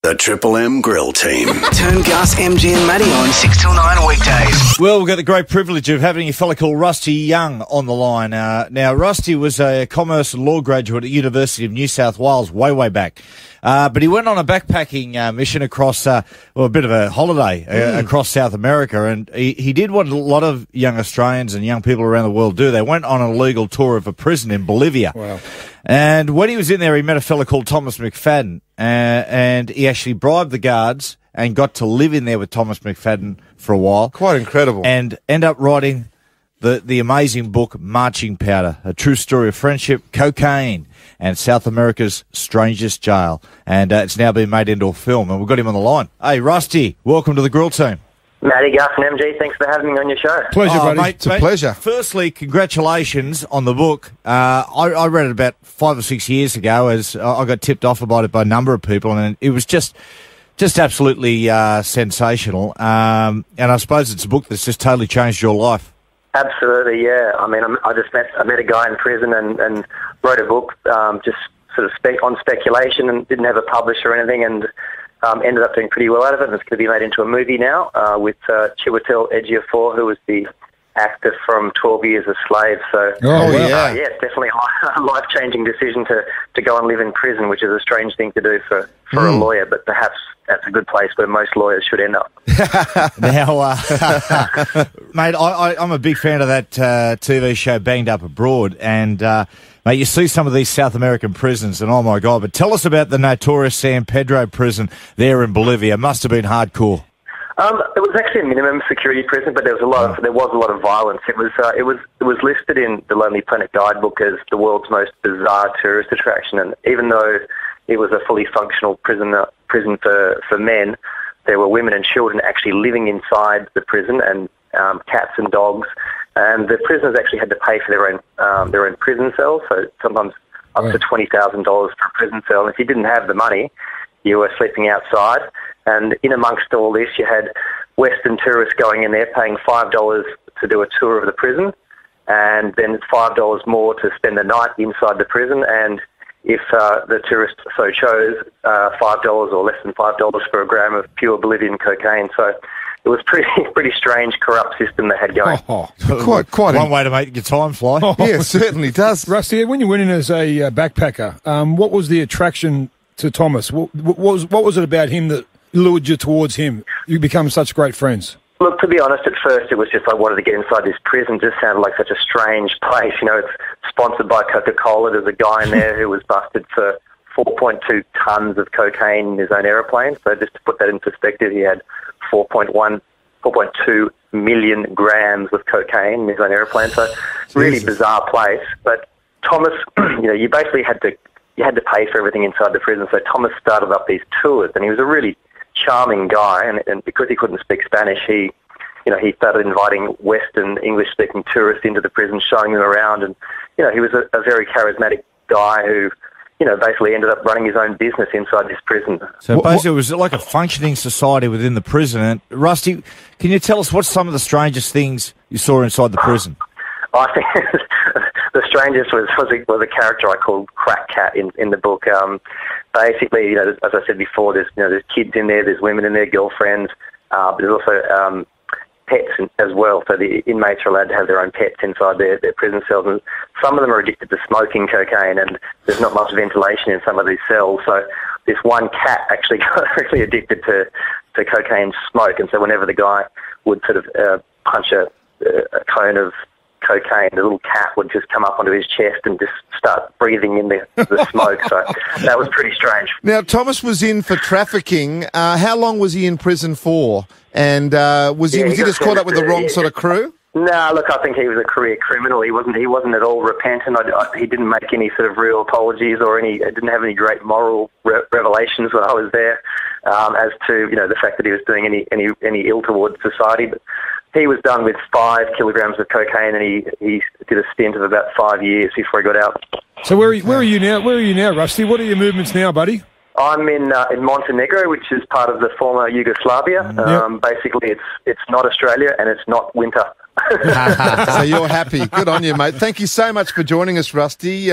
The Triple M Grill Team. Turn Gus, MG and Matty on 6 till 9 weekdays. Well, we've got the great privilege of having a fella called Rusty Young on the line. Now, Rusty was a commerce and law graduate at the University of New South Wales way back. But he went on a backpacking mission across, a bit of a holiday across South America. And he did what a lot of young Australians and young people around the world do. They went on an illegal tour of a prison in Bolivia. Wow. And when he was in there, he met a fella called Thomas McFadden. And he actually bribed the guards and got to live in there with Thomas McFadden for a while. Quite incredible. And end up writing the amazing book, Marching Powder, a true story of friendship, cocaine, and South America's strangest jail. And it's now been made into a film, and we've got him on the line. Hey, Rusty, welcome to the Grill Team. Matty, Gus and MG, thanks for having me on your show. Pleasure, buddy. Mate, it's a pleasure. Firstly, congratulations on the book. I read it about 5 or 6 years ago as I got tipped off about it by a number of people, and it was just absolutely sensational. And I suppose it's a book that's just totally changed your life. Absolutely, yeah. I mean, I met a guy in prison and wrote a book just sort of on speculation and didn't have a publisher or anything, and ended up doing pretty well out of it. And it's going to be made into a movie now with Chiwetel Ejiofor, who was the actor from 12 Years a Slave. So, it's definitely a life-changing decision to go and live in prison, which is a strange thing to do for a lawyer, but perhaps that's a good place where most lawyers should end up. Now, mate, I'm a big fan of that TV show Banged Up Abroad, and mate, you see some of these South American prisons, and oh my God, but tell us about the notorious San Pedro Prison there in Bolivia. It must have been hardcore. It was actually a minimum security prison, but there was a lot of violence. It was listed in the Lonely Planet Guidebook as the world's most bizarre tourist attraction, and even though it was a fully functional prison for men, there were women and children actually living inside the prison, and cats and dogs. And the prisoners actually had to pay for their own prison cells, so sometimes up to $20,000 for a prison cell. And if you didn't have the money, you were sleeping outside. And in amongst all this, you had Western tourists going in there paying $5 to do a tour of the prison, and then $5 more to spend the night inside the prison. And if the tourist so chose, $5 or less than $5 for a gram of pure Bolivian cocaine. So it was pretty strange, corrupt system they had going. Quite one way to make your time fly. Yeah, it certainly does. Rusty, when you went in as a backpacker, what was the attraction to Thomas? What was it about him that lured you towards him? You become such great friends. Look, to be honest, at first it was just I wanted to get inside this prison. It just sounded like such a strange place. You know, it's sponsored by Coca-Cola. There's a guy in there who was busted for 4.2 tons of cocaine in his own aeroplane. So just to put that in perspective, he had 4.2 million grams of cocaine in his own aeroplane. So really bizarre place. But Thomas, you basically had to pay for everything inside the prison. So Thomas started up these tours, and he was a really charming guy, and because he couldn't speak Spanish, he started inviting Western English-speaking tourists into the prison, showing them around, and he was a very charismatic guy who basically ended up running his own business inside this prison. So basically, it was like a functioning society within the prison. And Rusty, can you tell us what's some of the strangest things you saw inside the prison? I think the strangest was a character I called Crack Cat in the book. Basically, as I said before, there's kids in there, there's women in there, girlfriends, but there's also pets as well. So the inmates are allowed to have their own pets inside their prison cells, and some of them are addicted to smoking cocaine, and there's not much ventilation in some of these cells. So this one cat actually got really addicted to cocaine smoke, and so whenever the guy would sort of punch a cone of cocaine, the little cat would just come up onto his chest and just start breathing in the smoke. So that was pretty strange. Now, Thomas was in for trafficking. How long was he in prison for? And was he just caught up with the wrong sort of crew? No, look, I think he was a career criminal. He wasn't at all repentant. He didn't make any sort of real apologies or didn't have any great moral revelations when I was there as to the fact that he was doing any ill towards society. But he was done with 5 kilograms of cocaine, and he did a stint of about 5 years before he got out. So where are you now? Where are you now, Rusty? What are your movements now, buddy? I'm in Montenegro, which is part of the former Yugoslavia. Yep. Basically, it's not Australia and it's not winter. So you're happy. Good on you, mate. Thank you so much for joining us, Rusty.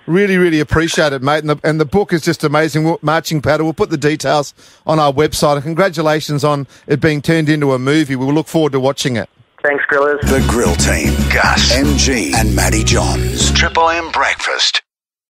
Really, really appreciate it, mate. And the book is just amazing. Marching Paddle. We'll put the details on our website. And congratulations on it being turned into a movie. We'll look forward to watching it. Thanks, Grillers. The Grill Team. Gus, MG, and Matty Johns. Triple M Breakfast.